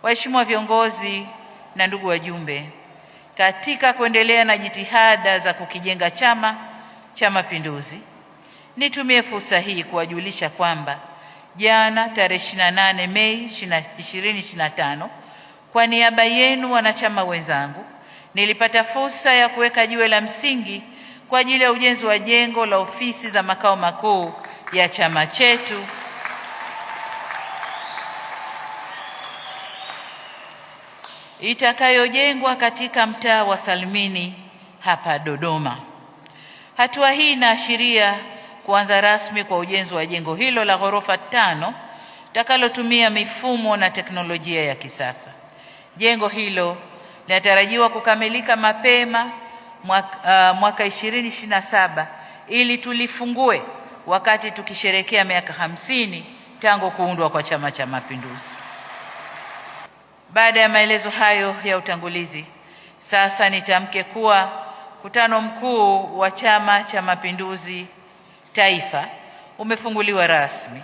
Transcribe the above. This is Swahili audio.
Waheshimiwa viongozi na ndugu wajumbe, katika kuendelea na jitihada za kukijenga Chama cha Mapinduzi, nitumie fursa hii kuwajulisha kwamba jana tarehe 28 Mei 2025, kwa niaba yenu wanachama wenzangu, nilipata fursa ya kuweka jiwe la msingi kwa ajili ya ujenzi wa jengo la ofisi za makao makuu ya chama chetu itakayojengwa katika mtaa wa Salimini hapa Dodoma. Hatua hii inaashiria kuanza rasmi kwa ujenzi wa jengo hilo la ghorofa 5 litakalotumia mifumo na teknolojia ya kisasa. Jengo hilo linatarajiwa kukamilika mapema mwaka 2027 ili tulifungue wakati tukisherehekea miaka 50 tangu kuundwa kwa Chama cha Mapinduzi. Baada ya maelezo hayo ya utangulizi, sasa nitamke kuwa mkutano mkuu wa Chama cha Mapinduzi Taifa umefunguliwa rasmi.